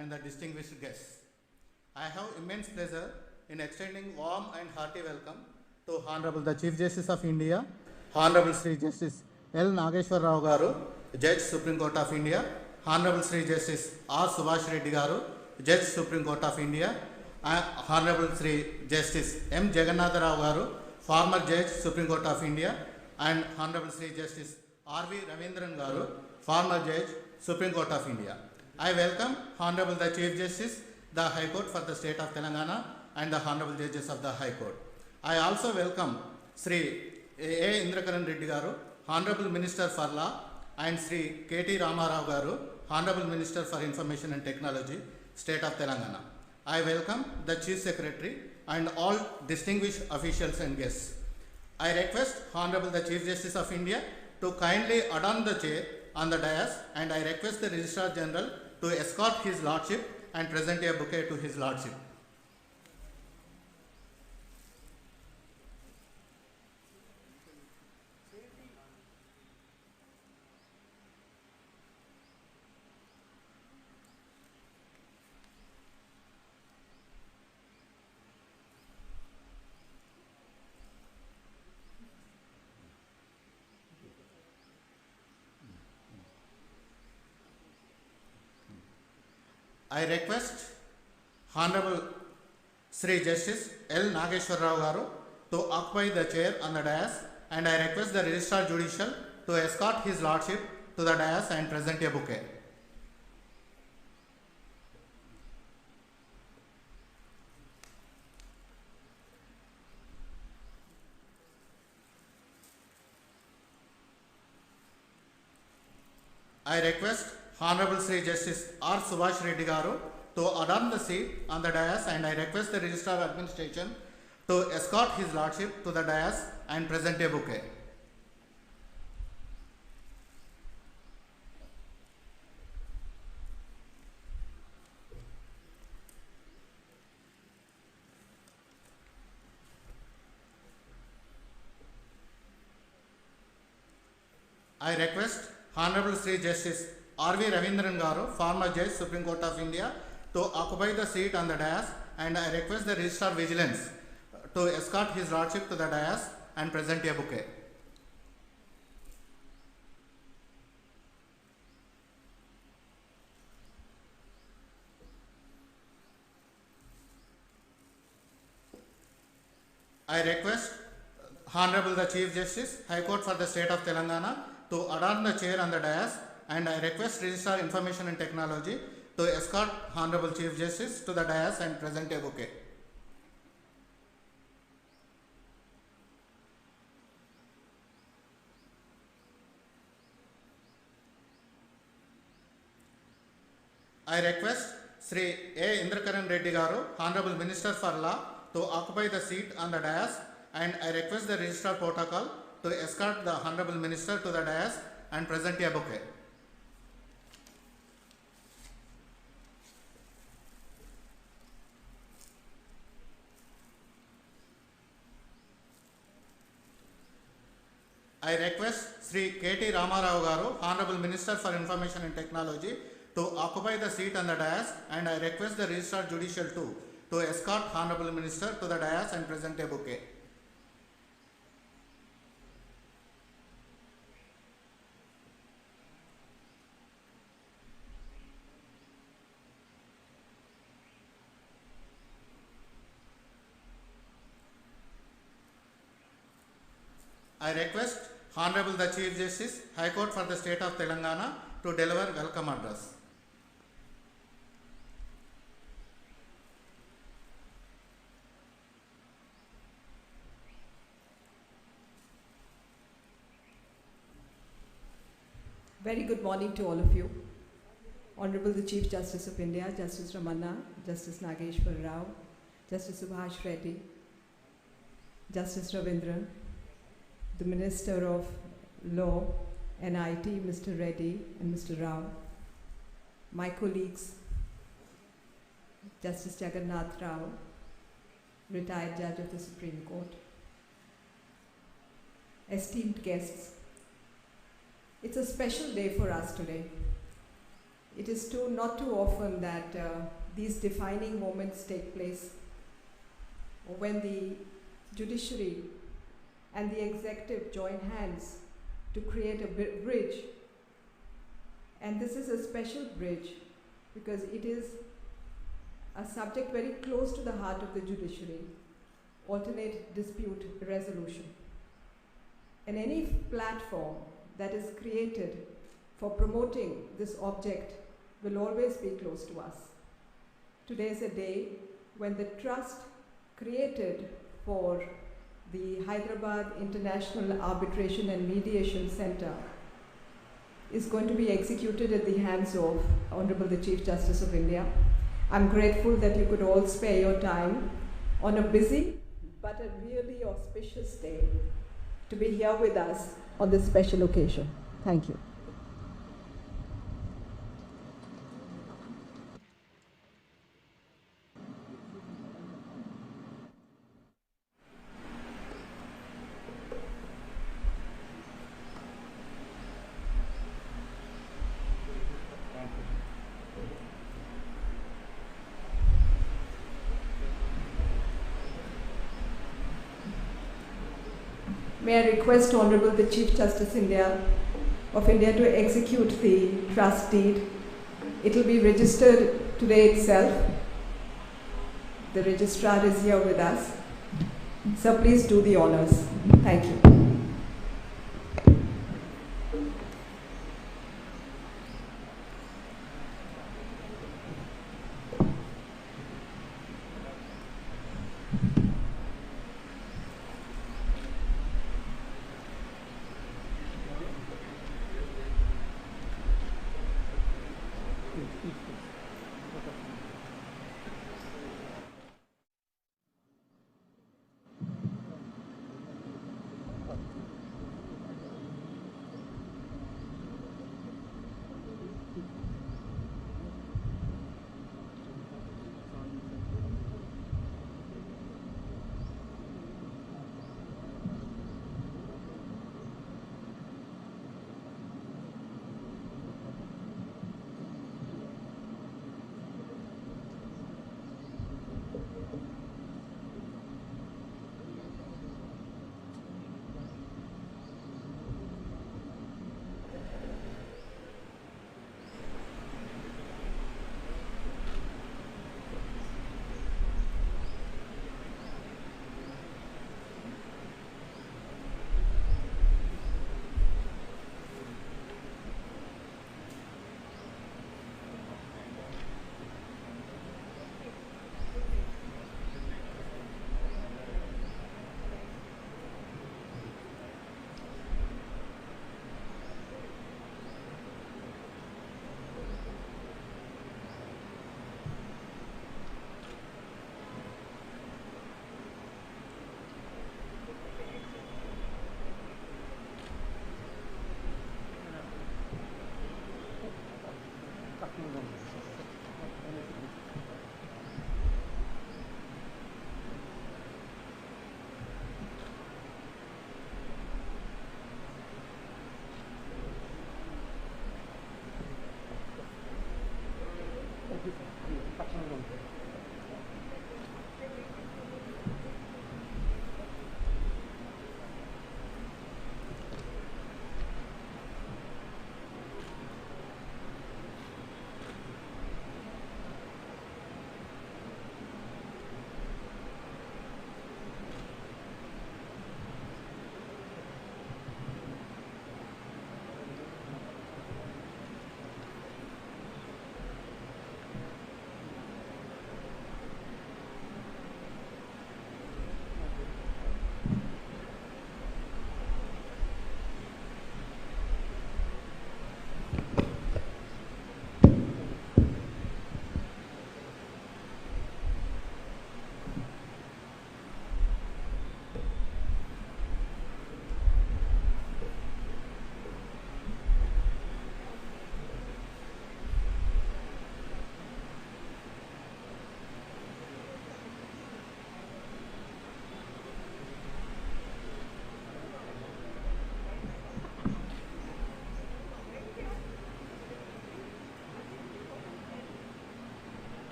and the distinguished guests. I have immense pleasure in extending warm and hearty welcome to Honorable the Chief Justice of India, Honorable Sri Justice L. Nageshwar Rao Garu, Judge Supreme Court of India, Honorable Sri Justice R. Subhash Reddy Garu, Judge Supreme Court of India, Honorable Sri Justice M. Jagannatha Rao Garu, former Judge Supreme Court of India, and Honorable Sri Justice R.V. Ravindran Garu, former Judge Supreme Court of India. I welcome Honorable the Chief Justice, the High Court for the State of Telangana, and the Honorable Judges of the High Court. I also welcome Sri A. Indrakaran Reddy Garu, Honorable Minister for Law, and Sri K.T. Ramarao Garu, Honorable Minister for Information and Technology, State of Telangana. I welcome the Chief Secretary and all distinguished officials and guests. I request Honorable the Chief Justice of India to kindly adorn the chair on the dais, and I request the Registrar General to escort His Lordship and present a bouquet to His Lordship. I request Honorable Sri Justice L. Nageshwar Rao Garu to occupy the chair on the dais, and I request the Registrar Judicial to escort His Lordship to the dais and present a bouquet. I request Honorable Sri Justice R. Subhash Reddy Garu to adorn the seat on the dais, and I request the Registrar of Administration to escort His Lordship to the dais and present a bouquet. I request Honorable Sri Justice R.V. Ravindran Garu, former Judge, Supreme Court of India, to occupy the seat on the dais, and I request the Registrar Vigilance to escort His Lordship to the dais and present a bouquet. I request Honorable the Chief Justice, High Court for the State of Telangana, to adorn the chair on the dais, and I request Registrar Information and Technology to escort Honorable Chief Justice to the dais and present a bouquet. I request Sri A. Indrakaran Reddy Garu, Honorable Minister for Law, to occupy the seat on the dais, and I request the Registrar Protocol to escort the Honorable Minister to the dais and present a bouquet. I request Sri K.T. Ramarao Garu, Honorable Minister for Information and Technology, to occupy the seat on the dais, and I request the Registrar Judicial to escort Honorable Minister to the dais and present a bouquet. I request Honorable the Chief Justice, High Court for the State of Telangana, to deliver welcome address. Very good morning to all of you. Honorable the Chief Justice of India, Justice Ramanna, Justice Nageshwar Rao, Justice Subhash Reddy, Justice Ravindran, the Minister of Law and IT, Mr. Reddy and Mr. Rao, my colleagues, Justice Jagannath Rao, retired Judge of the Supreme Court, esteemed guests, it's a special day for us today. it is not too often that these defining moments take place when the judiciary and the executive join hands to create a bridge. And this is a special bridge because it is a subject very close to the heart of the judiciary, alternate dispute resolution. And any platform that is created for promoting this object will always be close to us. Today is a day when the trust created for the Hyderabad International Arbitration and Mediation Center is going to be executed at the hands of Honorable the Chief Justice of India. I'm grateful that you could all spare your time on a busy but a really auspicious day to be here with us on this special occasion. Thank you. May I request Honorable the Chief Justice of India to execute the trust deed. It will be registered today itself. The registrar is here with us. So please do the honors. Thank you.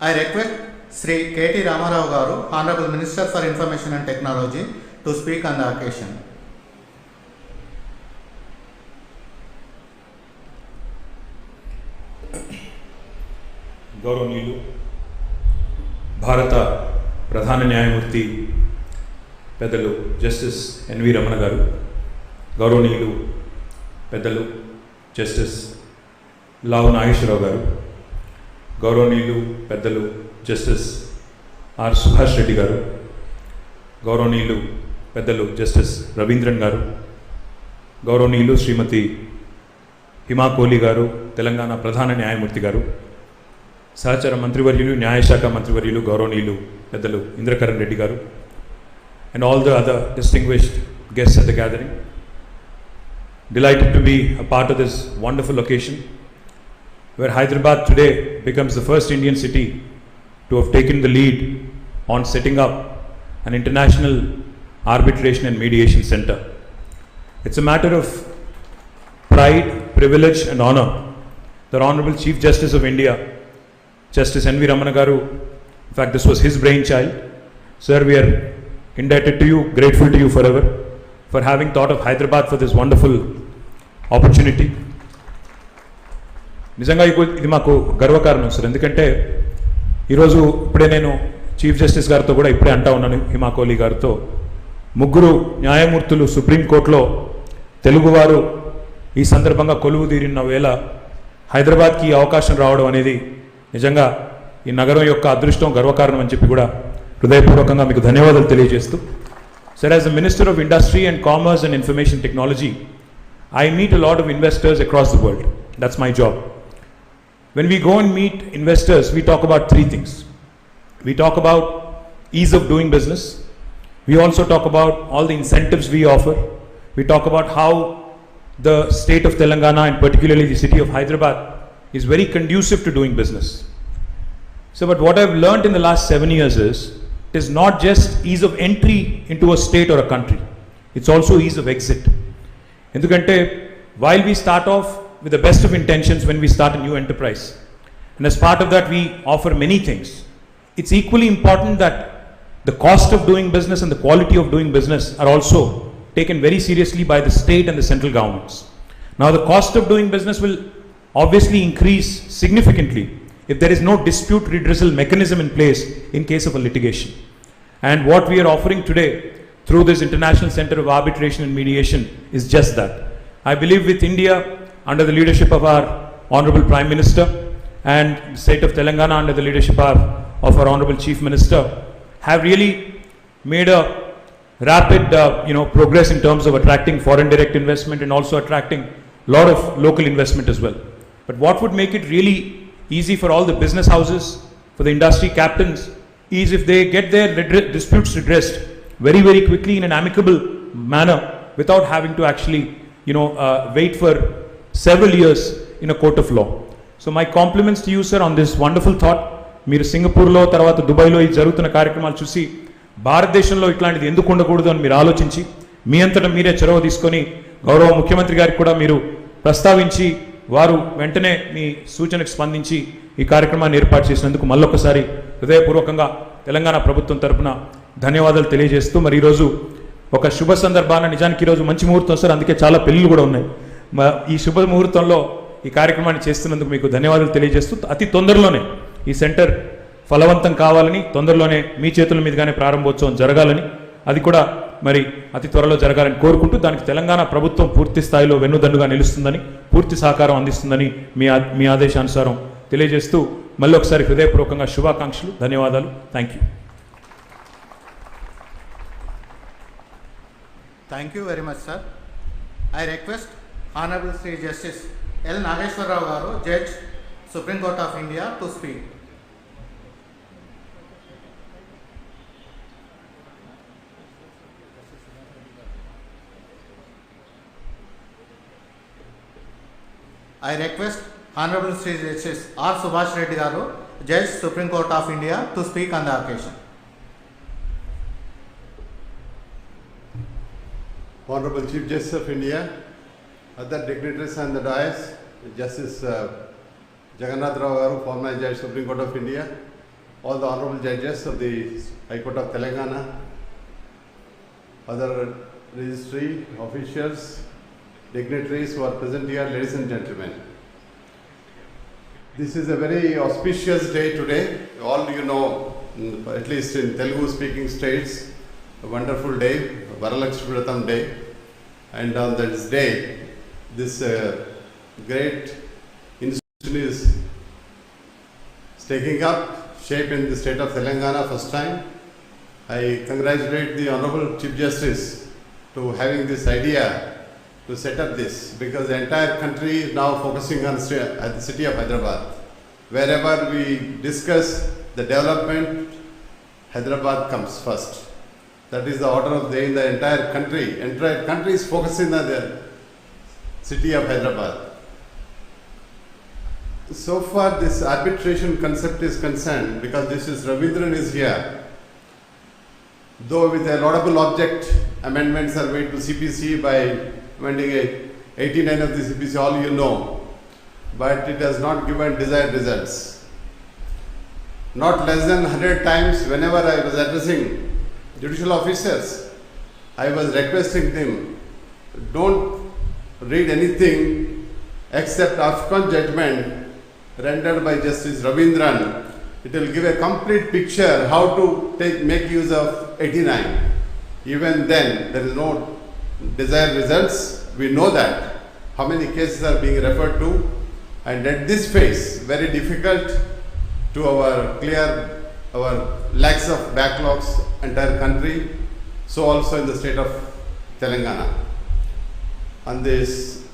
I request Sri K.T. Ramarao Garu, Honorable Minister for Information and Technology, to speak on the occasion. గౌరవనీయులు భారత ప్రధాన న్యాయమూర్తి పెద్దలు justice N V Ramana గారు, గౌరవనీయులు పెద్దలు justice లావు నాగేశ్వరరావు గారు, గౌరవనీయులు పెద్దలు జస్టిస్ ఆర్ సుభాష్ రెడ్డి గారు, గౌరవనీయులు పెద్దలు జస్టిస్ రవీంద్రన్ గారు, గౌరవనీయులు శ్రీమతి హిమా కోహ్లీ గారు, తెలంగాణ ప్రధాన న్యాయమూర్తి గారు, సహచర మంత్రివర్యులు న్యాయశాఖ మంత్రివర్యులు గౌరవనీయులు పెద్దలు ఇంద్రకరణ్ రెడ్డి గారు, and all the other distinguished guests at the gathering. Delighted to be a part of this wonderful occasion where Hyderabad today becomes the first Indian city to have taken the lead on setting up an international arbitration and mediation center. It's a matter of pride, privilege and honor. The Honorable Chief Justice of India, Justice N.V. Ramana Garu, in fact this was his brainchild. Sir, we are indebted to you, grateful to you forever for having thought of Hyderabad for this wonderful opportunity. నిజంగా ఇది మాకు గర్వకారణం sir, ఎందుకంటే ఈరోజు ఇప్పుడే నేను chief justice గారితో కూడా ఇప్పుడే అంటా ఉన్నాను, హిమా కోహ్లీ గారితో, ముగ్గురు న్యాయమూర్తులు సుప్రీంకోర్టులో తెలుగువారు ఈ సందర్భంగా కొలువు తీరిన వేళ హైదరాబాద్కి అవకాశం రావడం అనేది నిజంగా ఈ నగరం యొక్క అదృష్టం, గర్వకారణం అని చెప్పి కూడా హృదయపూర్వకంగా మీకు ధన్యవాదాలు తెలియజేస్తూ, sir, as the minister of industry and commerce and information technology, I meet a lot of investors across the world. That's my job. When we go and meet investors, we talk about three things. We talk about ease of doing business. We also talk about all the incentives we offer. We talk about how the state of Telangana and particularly the city of Hyderabad is very conducive to doing business. So, but what I've learned in the last 7 years is, it is not just ease of entry into a state or a country, it's also ease of exit. Endukante, while we start off with the best of intentions when we start a new enterprise, and as part of that we offer many things, it's equally important that the cost of doing business and the quality of doing business are also taken very seriously by the state and the central governments. Now, the cost of doing business will obviously increase significantly if there is no dispute redressal mechanism in place in case of a litigation. And what we are offering today through this International Center of Arbitration and Mediation is just that. I believe with India, under the leadership of our Honorable Prime Minister, and the state of Telangana under the leadership of our Honorable Chief Minister, have really made a rapid progress in terms of attracting foreign direct investment and also attracting a lot of local investment as well. But what would make it really easy for all the business houses, for the industry captains, is if they get their disputes redressed very, very quickly in an amicable manner without having to actually wait for several years in a court of law. So my compliments to you, sir, on this wonderful thought. మీరు సింగపూర్లో తర్వాత దుబాయ్లో ఈ జరుగుతున్న కార్యక్రమాలు చూసి భారతదేశంలో ఇట్లాంటిది ఎందుకు ఉండకూడదు అని మీరు ఆలోచించి మీ అంతటా మీరే చొరవ తీసుకొని గౌరవ ముఖ్యమంత్రి గారికి కూడా మీరు ప్రస్తావించి వారు వెంటనే మీ సూచనకు స్పందించి ఈ కార్యక్రమాన్ని ఏర్పాటు చేసినందుకు మళ్ళొకసారి హృదయపూర్వకంగా తెలంగాణ ప్రభుత్వం తరపున ధన్యవాదాలు తెలియజేస్తూ, మరి ఈరోజు ఒక శుభ సందర్భాన, నిజానికి ఈరోజు మంచి ముహూర్తం సార్, అందుకే చాలా పెళ్ళిళ్ళు కూడా ఉన్నాయి. ఈ శుభ ముహూర్తంలో ఈ కార్యక్రమాన్ని చేస్తున్నందుకు మీకు ధన్యవాదాలు తెలియజేస్తూ, అతి తొందరలోనే ఈ సెంటర్ ఫలవంతం కావాలని, తొందరలోనే మీ చేతుల మీదుగానే ప్రారంభోత్సవం జరగాలని, అది కూడా మరి అతి త్వరలో జరగాలని కోరుకుంటూ, దానికి తెలంగాణ ప్రభుత్వం పూర్తి స్థాయిలో వెన్నుదన్నుగా నిలుస్తుందని, పూర్తి సహకారం అందిస్తుందని మీ ఆదేశానుసారం తెలియజేస్తూ మళ్ళీ ఒకసారి హృదయపూర్వకంగా శుభాకాంక్షలు, ధన్యవాదాలు. Thank you. Thank you very much, sir. I request Honorable Sri Justice L. Nageshwar Rao Garu, Judge, Supreme Court of India, to speak. I request Honorable Sri Justice R. Subhash Reddy Garu, Judge, Supreme Court of India, to speak on the occasion. Honorable Chief Justice of India, other dignitaries on the dais, Justice Jagannath Rao Garu, former Judge, Supreme Court of India, all the honorable judges of the High Court of Telangana, other registry officials, dignitaries who are present here, ladies and gentlemen. This is a very auspicious day today. All you know, at least in Telugu speaking states, a wonderful day, Varalakshmi Vratam day, and on this day, this great institution is taking up shape in the state of Telangana first time. I congratulate the Honorable Chief Justice to having this idea to set up this, because the entire country is now focusing on the city of Hyderabad. Wherever we discuss the development, Hyderabad comes first. That is the order of the day in the entire country. Entire country is focusing on the city of Hyderabad. So far this arbitration concept is concerned, because this is Ravindran is here, though with a laudable object, amendments are made to CPC by amending 89 of the CPC, all you know, but it has not given desired results. Not less than 100 times whenever I was addressing judicial officers, I was requesting them, don't read anything except Afghan judgment rendered by Justice Ravindran. It will give a complete picture how to make use of 89. Even then, there is no desired results. We know that how many cases are being referred to, and at this phase, very difficult to clear our lakhs of backlogs entire country, so also in the state of Telangana. On this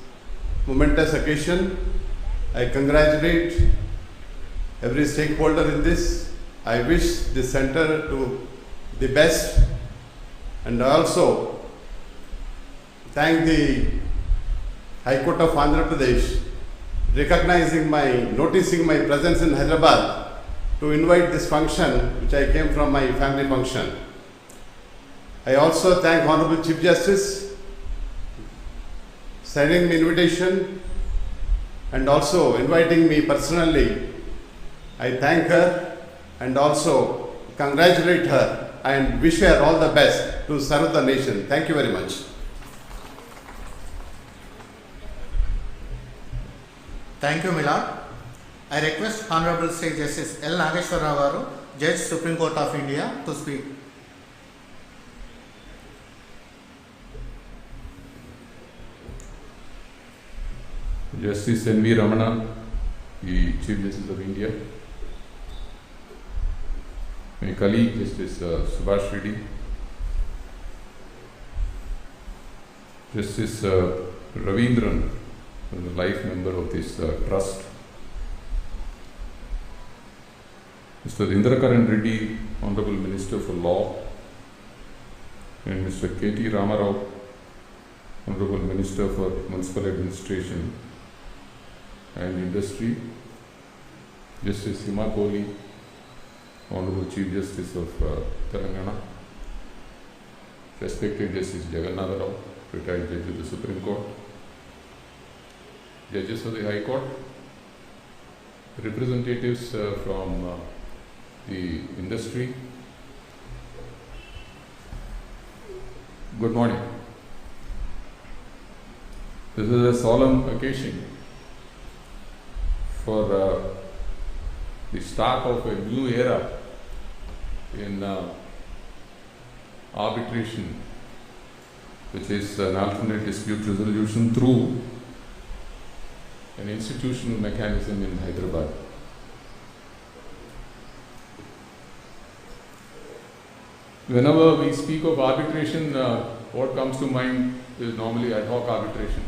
momentous occasion, I congratulate every stakeholder in this. I wish this center to the best, and also thank the High Court of Andhra Pradesh noticing my presence in Hyderabad to invite this function, which I came from my family function. I also thank Honorable Chief Justice sending me invitation and also inviting me personally. I thank her and also congratulate her and wish her all the best to serve the nation. Thank you very much. Thank you, Milad. I request Honorable Sri Justice L. Nageshwar Rao Garu, Judge, Supreme Court of India, to speak. Justice N.V. Ramana, the Chief Justice of India, my colleague Justice Subhash Reddy, Justice Ravindran, the life member of this trust, Mr. Indrakaran Reddy, Honorable Minister for Law, and Mr. K.T. Ramarao, Honorable Minister for Municipal Administration and Industry, Justice Hima Kohli, Honorable Chief Justice of Telangana, respected Justice Jagannatha Rao, retired Judge of the Supreme Court, Judges of the High Court, representatives from the industry. Good morning. This is a solemn occasion for the start of a new era in arbitration, which is an alternate dispute resolution through an institutional mechanism in Hyderabad. Whenever we speak of arbitration, what comes to mind is normally ad hoc arbitration.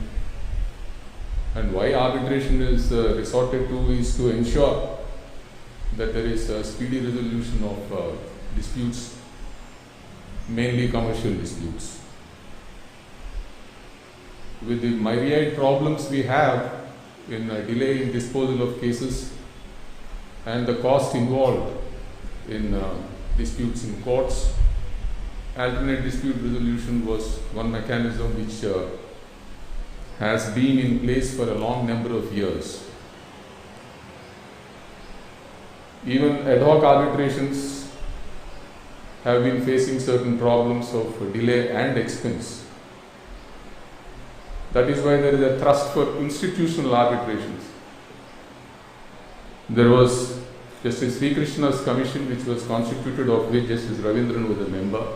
And why arbitration is resorted to is to ensure that there is a speedy resolution of disputes, mainly commercial disputes. With the myriad problems we have in delay in disposal of cases and the cost involved in disputes in courts, alternate dispute resolution was one mechanism which has been in place for a long number of years. Even ad hoc arbitrations have been facing certain problems of delay and expense. That is why there is a thrust for institutional arbitrations. There was Justice Sri Krishna's commission, which was constituted of which Justice Ravindran was a member.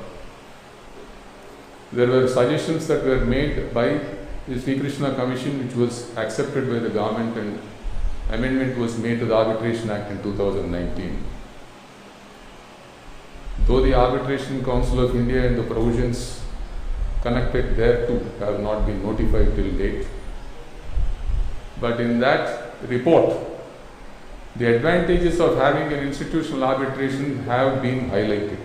There were suggestions that were made by the Sri Krishna Commission, which was accepted by the government, and amendment was made to the Arbitration Act in 2019. Though the Arbitration Council of India and the provisions connected thereto have not been notified till date, but in that report, the advantages of having an institutional arbitration have been highlighted.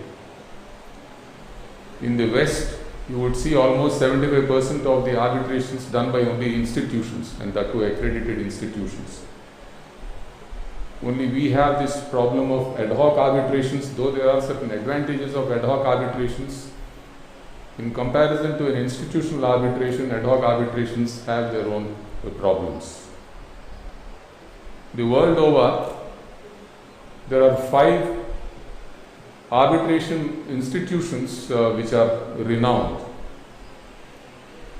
In the West, you would see almost 75% of the arbitrations done by only institutions, and that too accredited institutions. Only we have this problem of ad hoc arbitrations, though there are certain advantages of ad hoc arbitrations. In comparison to an institutional arbitration, ad hoc arbitrations have their own problems. The world over, there are 5 arbitration institutions which are renowned: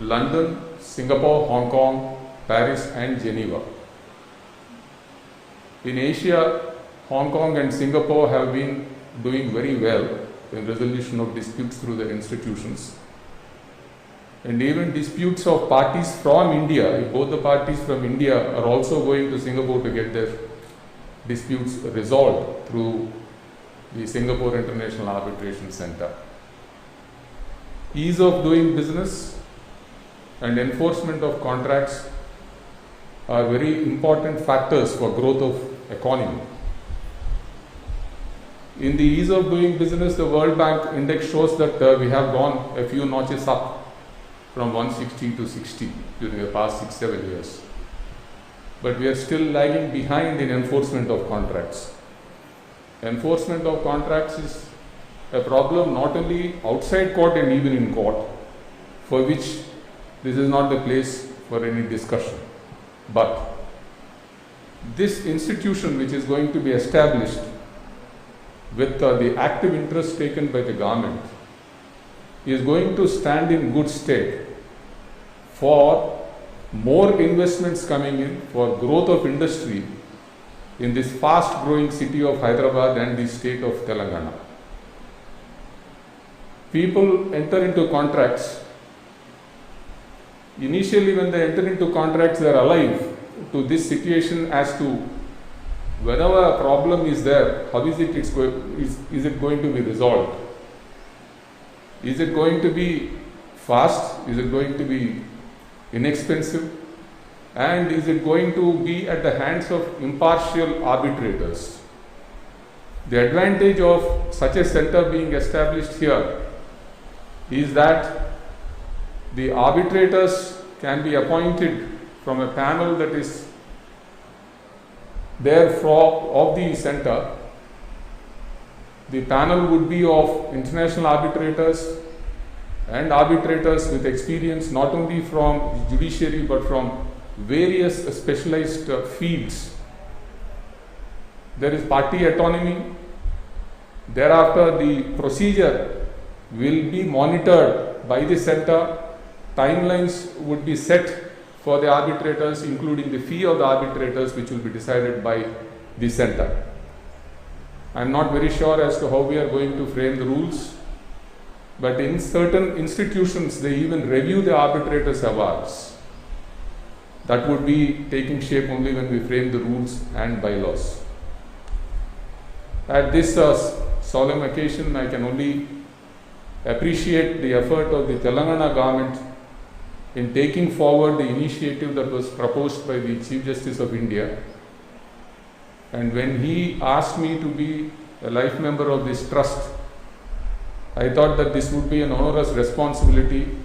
London, Singapore, Hong Kong, Paris and Geneva. In Asia, Hong Kong and Singapore have been doing very well in resolution of disputes through their institutions. And even disputes of parties from India, if both the parties from India are also going to Singapore to get their disputes resolved through the Singapore International Arbitration Center. Ease of doing business and enforcement of contracts are very important factors for growth of economy. In the ease of doing business, the World Bank index shows that we have gone a few notches up from 160 to 60 during the past 6-7 years. But we are still lagging behind in enforcement of contracts. enforcement of contracts is a problem not only outside court and even in court, for which this is not the place for any discussion. But this institution which is going to be established with the active interest taken by the government is going to stand in good stead for more investments coming in, for growth of industry in this fast growing city of Hyderabad and the state of Telangana. People enter into contracts. Initially, when they enter into contracts, they are alive to this situation as to whenever a problem is there, how is it going to be resolved? Is it going to be fast? Is it going to be inexpensive? And is it going to be at the hands of impartial arbitrators? The advantage of such a center being established here is that the arbitrators can be appointed from a panel that is there of the center. The panel would be of international arbitrators and arbitrators with experience not only from judiciary but from various specialized fields. There is party autonomy. Thereafter, the procedure will be monitored by the center. Timelines would be set for the arbitrators, including the fee of the arbitrators, which will be decided by the center. I am not very sure as to how we are going to frame the rules, but in certain institutions, they even review the arbitrators' awards. That would be taking shape only when we frame the rules and bylaws. At this solemn occasion, I can only appreciate the effort of the Telangana government in taking forward the initiative that was proposed by the Chief Justice of India. And when he asked me to be a life member of this trust, I thought that this would be an onerous responsibility.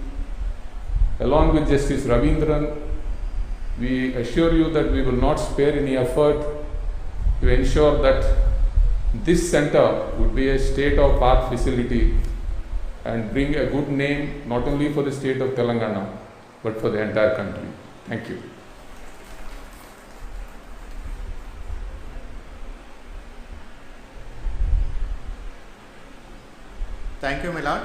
Along with Justice Ravindran, we assure you that we will not spare any effort to ensure that this center would be a state-of-the-art facility and bring a good name not only for the state of Telangana but for the entire country. Thank you. Thank you, my lord.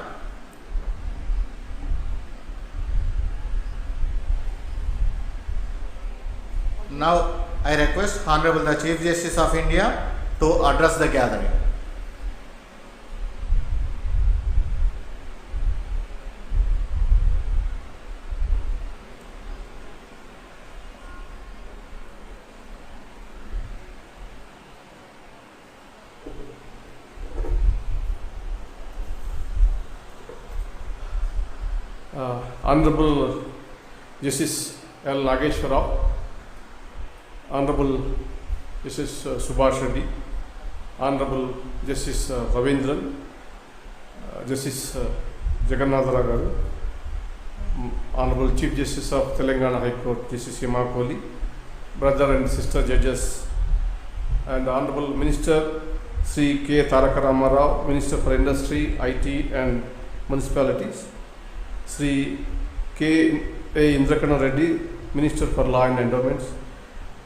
Now, I request Honorable the Chief Justice of India to address the gathering. Honorable Justice L. Nageshwar Rao, Honorable Justice Subhash Reddy, Honorable Justice Ravindran, Justice Jagannatha Rao Garu, Honorable Chief Justice of Telangana High Court, Justice Hema Kohli, brother and sister judges, and Honorable Minister Sri K. Taraka Rama Rao, Minister for Industry, IT and Municipalities, Sri K. A. Indrakana Reddy, Minister for Law and Endowments,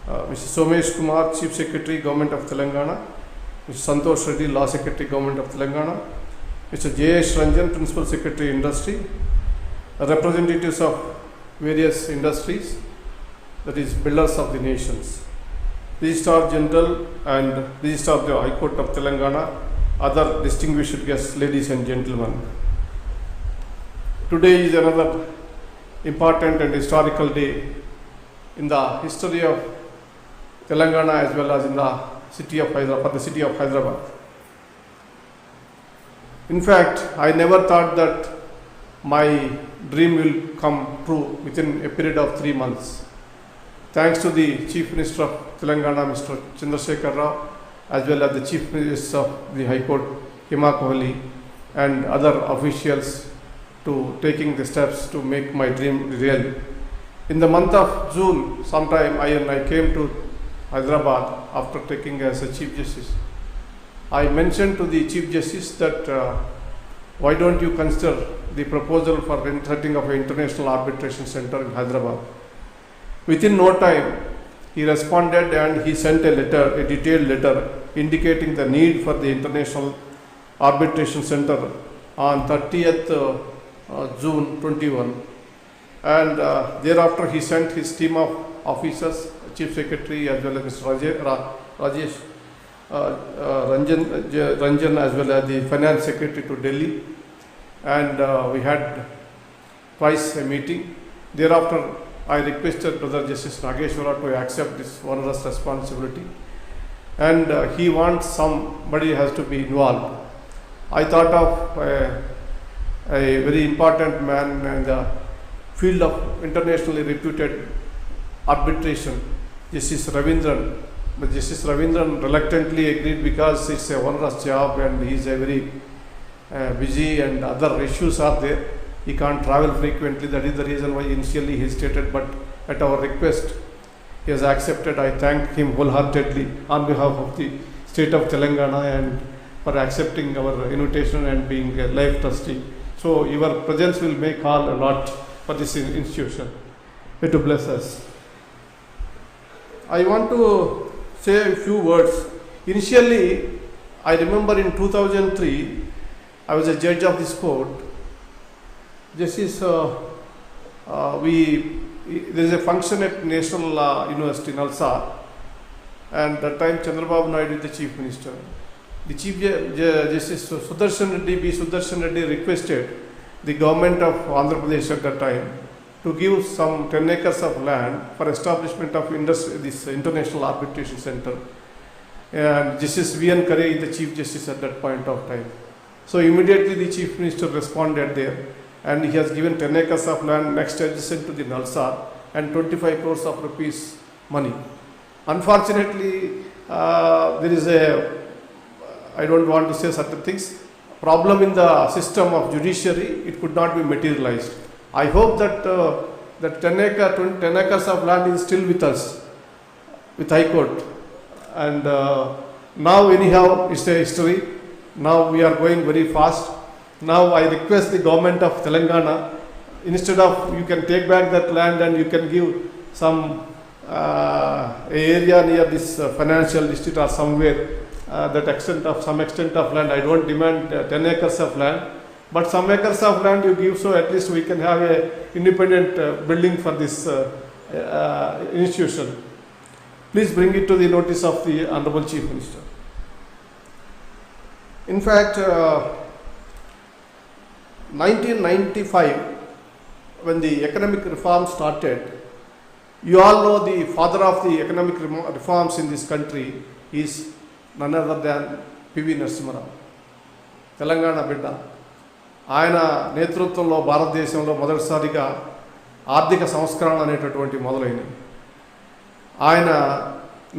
Mr. Somesh Kumar, Chief Secretary, Government of Telangana, Mr. Santosh Reddy, Law Secretary, Government of Telangana, Mr. J.S. Ranjan, Principal Secretary, Industry, representatives of various industries, that is, builders of the nations, Registrar General and Registrar of the High Court of Telangana, other distinguished guests, ladies and gentlemen. Today is another important and historical day in the history of Telangana as well as in the city of Hyderabad, for the city of Hyderabad. In fact, I never thought that my dream will come true within a period of 3 months. Thanks to the Chief Minister of Telangana, Mr. Chandrasekhar Rao, as well as the Chief Minister of the High Court, Hema Kohli, and other officials to taking the steps to make my dream real. In the month of June, sometime I came to Hyderabad after taking as a Chief Justice. I mentioned to the Chief Justice that why don't you consider the proposal for setting of an international arbitration center in Hyderabad. Within no time, he responded and he sent a letter, a detailed letter, indicating the need for the international arbitration center on 30th June 21. And thereafter he sent his team of officers, Chief Secretary as well as Mr. Rajesh Ranjan as well as the Finance Secretary to Delhi, and we had twice a meeting. Thereafter, I requested Brother Justice Nageshwara to accept this onerous responsibility, and he wants somebody has to be involved. I thought of a very important man in the field of internationally reputed arbitration, Justice Ravindran. But Justice Ravindran reluctantly agreed because it's a onerous job and he is a very busy and other issues are there. He can't travel frequently. That is the reason why initially he hesitated, but at our request he has accepted. I thank him wholeheartedly on behalf of the state of Telangana and for accepting our invitation and being a life trustee. So your presence will make all a lot for this institution. May to bless us. I want to say a few words. Initially, I remember in 2003, I was a judge of this court. Justice, there is a function at National University, Nalsar, and that time Chandrababu Naidu is the Chief Minister. The Chief Justice Sudarshan Reddy, B. Sudarshan Reddy requested the government of Andhra Pradesh at that time to give some 10 acres of land for establishment of this international arbitration center. And Justice V.N. Khare is the Chief Justice at that point of time. So immediately the Chief Minister responded there, and he has given 10 acres of land next adjacent to the Nalsar and 25 crores of rupees money. Unfortunately, there is I don't want to say certain things, problem in the system of judiciary. It could not be materialized. I hope that that 10 acres of land is still with us, with High Court. And now anyhow it's a history. Now we are going very fast. Now I request the government of Telangana, instead of you can take back that land and you can give some area near this financial district or somewhere, some extent of land. I don't demand 10 acres of land. But some acres of land you give, so at least we can have a independent building for this institution. Please bring it to the notice of the Honorable Chief Minister. In fact, 1995, when the economic reform started, you all know the father of the economic reforms in this country is none other than P.V. Narasimha Rao, Telangana Bidda. ఆయన నేతృత్వంలో భారతదేశంలో మొదటిసారిగా ఆర్థిక సంస్కరణ అనేటటువంటి మొదలైనవి. ఆయన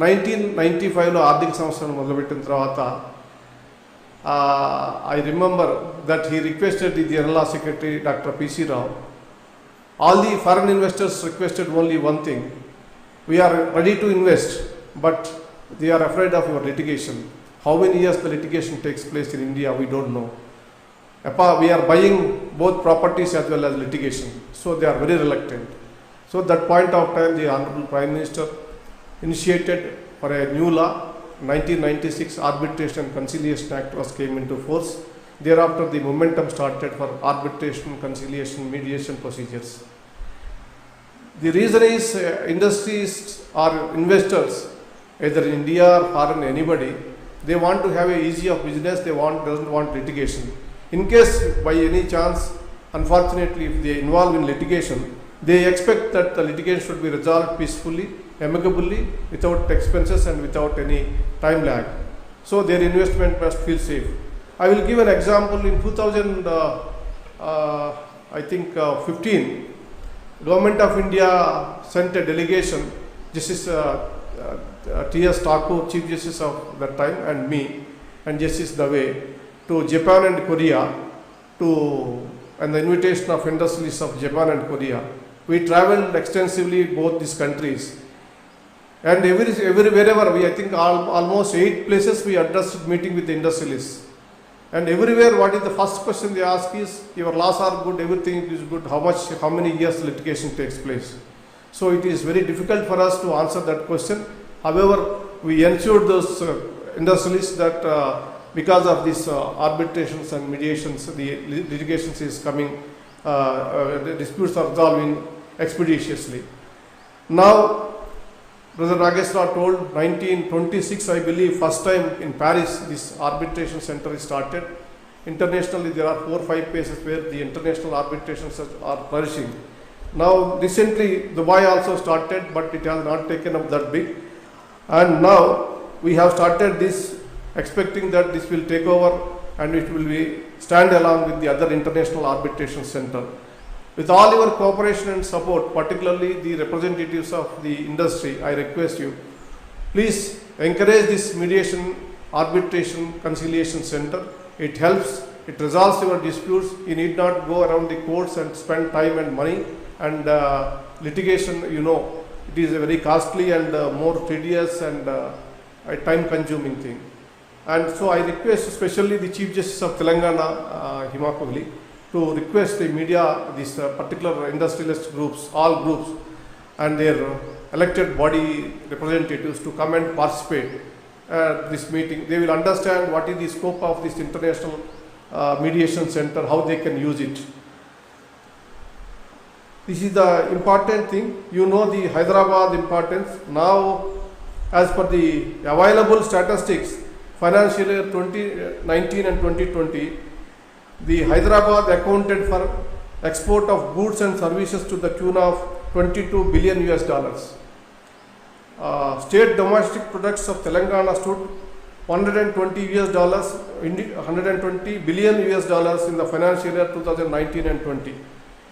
1995లో ఆర్థిక సంస్కరణ మొదలుపెట్టిన తర్వాత I remember that he requested the General Secretary Dr. P.C. Rao. All the foreign investors requested only one thing: we are ready to invest, but they are afraid of your litigation. How many years the litigation takes place in India, we don't know. We are buying both properties as well as litigation, so they are very reluctant. So at that point of time, the Honorable Prime Minister initiated for a new law. 1996 Arbitration and Conciliation Act came into force. Thereafter, the momentum started for arbitration, conciliation, mediation procedures. The reason is industries or investors, either in India or foreign anybody, they want to have a easy of business. They doesn't want litigation. In case by any chance, unfortunately, if they involve in litigation, they expect that the litigation should be resolved peacefully, amicably, without expenses and without any time lag. So their investment must feel safe. I will give an example. In 2015, Government of India sent a delegation, Justice T.S. Thakur, Chief Justice of that time, and me, and Justice Dave, to Japan and Korea, and the invitation of industrialists of Japan and Korea. We travelled extensively both these countries. And wherever I think almost 8 places we addressed meeting with the industrialists. And everywhere, what is the first question they ask is, your laws are good, everything is good, how many years litigation takes place? So it is very difficult for us to answer that question. However, we ensured those industrialists that because of these arbitrations and mediations, the litigations is coming, the disputes are resolving expeditiously. Now, Brother Nagesh Rao told 1926, I believe, first time in Paris, this arbitration center is started. Internationally, there are 4 or 5 places where the international arbitrations are flourishing. Now, recently, Dubai also started, but it has not taken up that big. And now, we have started this, expecting that this will take over and it will be stand along with the other international arbitration center. With all your cooperation and support, particularly the representatives of the industry, I request you, please encourage this mediation, arbitration, conciliation center. It helps, it resolves your disputes. You need not go around the courts and spend time and money. And litigation, you know, it is a very costly and more tedious and a time-consuming thing. And so I request especially the Chief Justice of Telangana, Hima Kohli, to request the media, these particular industrialist groups, all groups, and their elected body representatives to come and participate at this meeting. They will understand what is the scope of this international mediation center, how they can use it. This is the important thing. You know the Hyderabad importance. Now, as per the available statistics, financial year 2019 and 2020, the Hyderabad accounted for export of goods and services to the tune of 22 billion US dollars. State domestic products of Telangana stood 120 US dollars, 120 billion US dollars in the financial year 2019 and 20,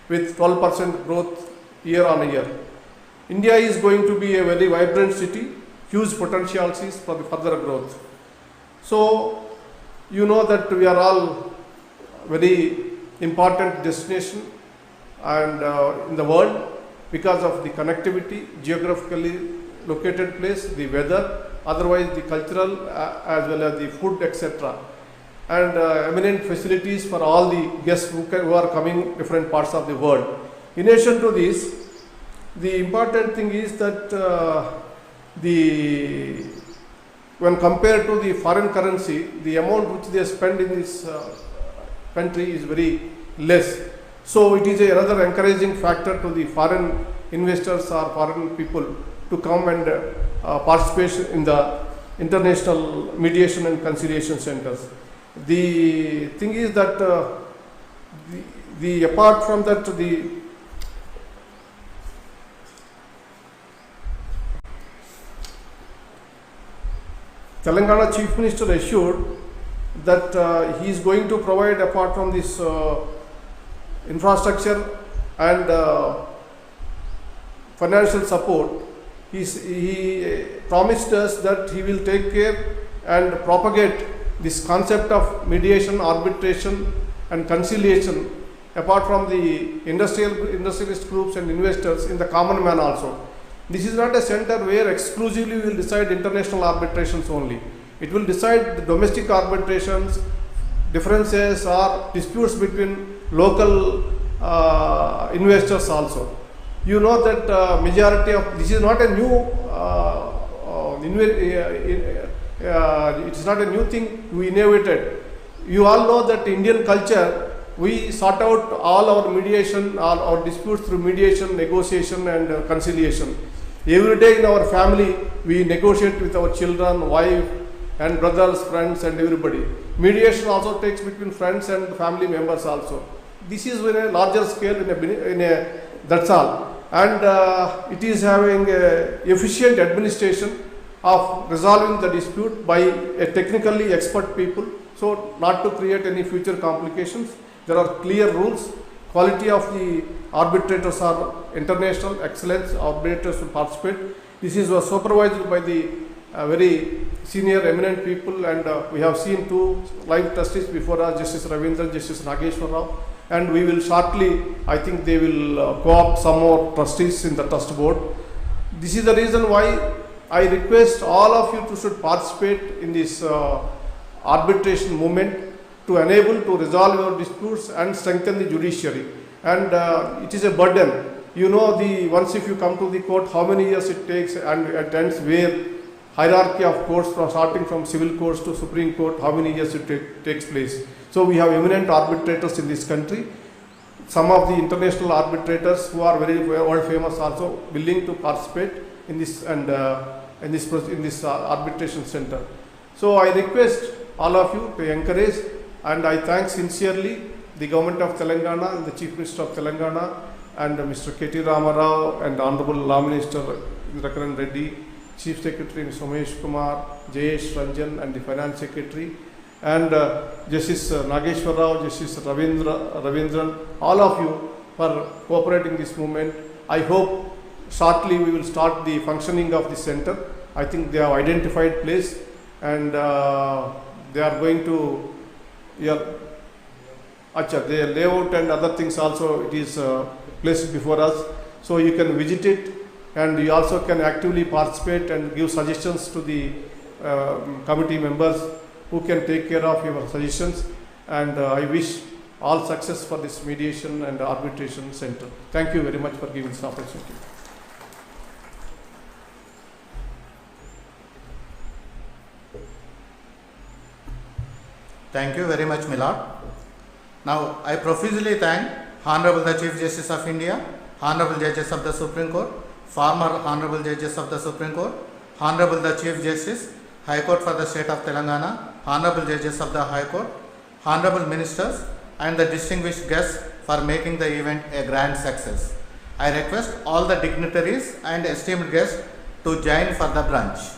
with 12% growth year on year. India is going to be a very vibrant city, huge potentials for the further growth. So, you know that we are all very important destination and in the world because of the connectivity, geographically located place, the weather, otherwise the cultural as well as the food, etc. And eminent facilities for all the guests who are coming different parts of the world. In addition to this, the important thing is that when compared to the foreign currency, the amount which they spend in this country is very less. So it is another encouraging factor to the foreign investors or foreign people to come and participate in the international mediation and conciliation centers. The thing is that apart from that, the Telangana Chief Minister assured that he is going to provide, apart from this infrastructure and financial support, he promised us that he will take care and propagate this concept of mediation, arbitration and conciliation apart from the industrialist groups and investors in the common man also. This is not a center where exclusively we will decide international arbitrations only. It will decide the domestic arbitrations, differences or disputes between local investors also. You know that majority of, this is not a new, it is not a new thing we innovated. You all know that Indian culture, we sort out all our mediation, all our disputes through mediation, negotiation and conciliation. Every day in our family, we negotiate with our children, wife and brothers, friends and everybody. Mediation also takes between friends and family members also. This is in a larger scale, that's all. And it is having efficient administration of resolving the dispute by a technically expert people. So not to create any future complications. There are clear rules. Quality of the arbitrators are international, excellence, arbitrators will participate. This is supervised by the very senior eminent people, and we have seen 2 live trustees before us, Justice Ravindran, Justice Nageshwar Rao, and we will shortly, I think they will co-opt some more trustees in the trust board. This is the reason why I request all of you to should participate in this arbitration movement to enable to resolve your disputes and strengthen the judiciary. And it is a burden. You know, once if you come to the court, how many years it takes, and at times where hierarchy of courts from starting from civil courts to Supreme Court, how many years it takes place. So we have eminent arbitrators in this country. Some of the international arbitrators who are very world famous also willing to participate in this and in this arbitration center. So I request all of you to encourage, and I thank sincerely the government of Telangana and the Chief Minister of Telangana and Mr. K.T. Ramarao and Honorable Law Minister Indrakaran Reddy, Chief Secretary Somesh Kumar, Jayesh Ranjan and the Finance Secretary, and Justice Nageshwar Rao, Justice Ravindran, all of you for cooperating this movement. I hope shortly we will start the functioning of the center. I think they have identified place, and they are going to, their layout and other things also, it is placed before us. So you can visit it, and you also can actively participate and give suggestions to the committee members who can take care of your suggestions. And I wish all success for this mediation and arbitration center. Thank you very much for giving this opportunity. Thank you very much, Milord. Now, I profusely thank Honorable the Chief Justice of India, Honorable Judges of the Supreme Court, former Honorable Judges of the Supreme Court, Honorable the Chief Justice, High Court for the State of Telangana, Honorable Judges of the High Court, Honorable Ministers, and the distinguished guests for making the event a grand success. I request all the dignitaries and esteemed guests to join for the brunch.